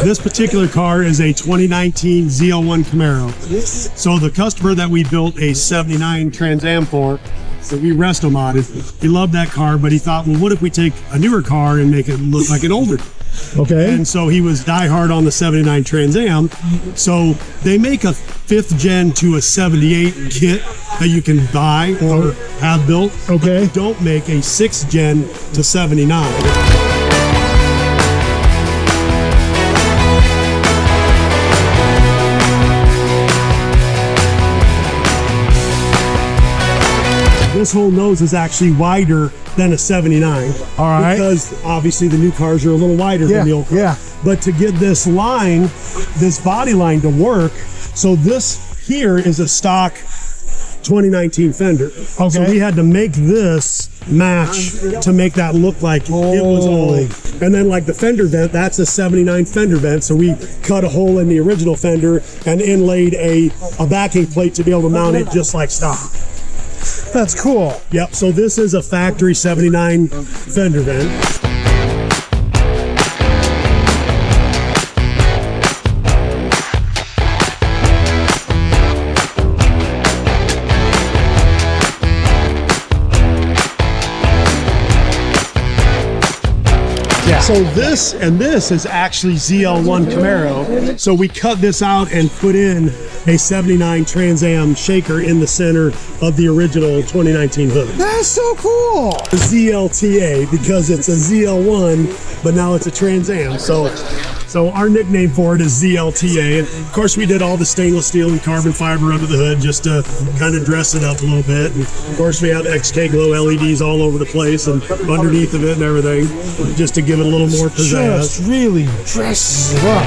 This particular car is a 2019 ZL1 Camaro. So the customer that we built a 79 Trans Am for, that we resto-modded, he loved that car, but he thought, well, what if we take a newer car and make it look like an older? Okay. And so he was diehard on the 79 Trans Am. So they make a 5th gen to a 78 kit that you can buy or have built. Okay. But don't make a 6th gen to 79. This whole nose is actually wider than a 79. All right. Because obviously the new cars are a little wider than the old cars. Yeah. But to get this line, this body line to work, so this here is a stock 2019 fender. Okay. So we had to make this match to make that look like it was old. And then like the fender vent, that's a 79 fender vent. So we cut a hole in the original fender and inlaid a backing plate to be able to mount it just like stock. That's cool. Yep, so this is a factory 79 fender vent. So this and this is actually ZL1 Camaro. So we cut this out and put in a 79 Trans Am shaker in the center of the original 2019 hood. That's so cool. ZLTA because it's a ZL1, but now it's a Trans Am. So our nickname for it is ZLTA. And of course we did all the stainless steel and carbon fiber under the hood just to kind of dress it up a little bit. And of course we have XK glow LEDs all over the place and underneath of it and everything, just to give it a little more pizzazz. Just really dress it up.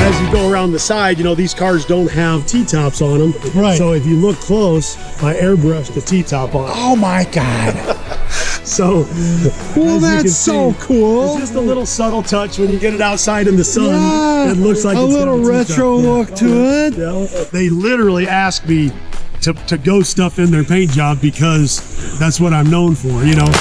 As you go around the side, you know, these cars don't have T-tops on them. Right. So if you look close, I airbrushed the T-top on it. Oh my God. So, well, that's so cool. It's just a little subtle touch when you get it outside in the sun. Yeah, it looks like a it's little got a retro T-top. look to it. Yeah. They literally asked me to go stuff in their paint job because that's what I'm known for, you know.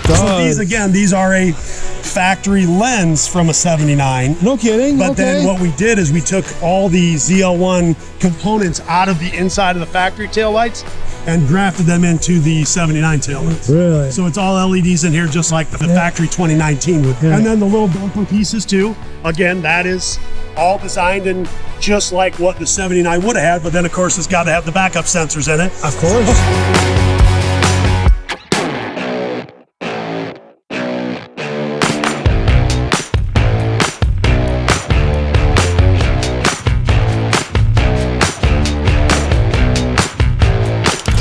So these are a factory lens from a 79. No kidding. But then what we did is we took all the ZL1 components out of the inside of the factory taillights and grafted them into the 79 taillights. Really? So it's all LEDs in here just like the factory 2019 would. Yeah. And then the little bumper pieces too. Again, that is all designed and just like what the 79 would have had, but then of course it's got to have the backup sensors in it. Of course.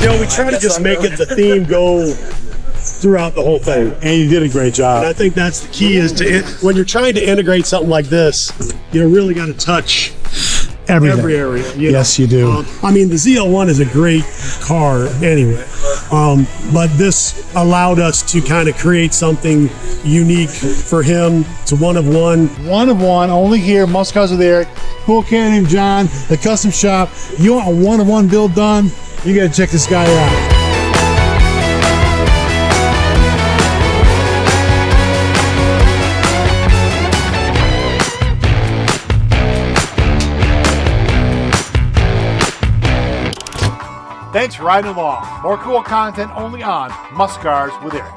You know, we try to just make it the theme go throughout the whole thing. And you did a great job. And I think that's the key is when you're trying to integrate something like this, you really got to touch Everything. every area. Yes, you do. I mean, the ZL1 is a great car anyway, but this allowed us to kind of create something unique for him. It's a one of one. One of one, only here, Muscle Cars with Eric. Cool cat named John, the custom shop. You want a one of one build done? You gotta check this guy out. Thanks for riding along. More cool content only on Muscle Cars with Eric.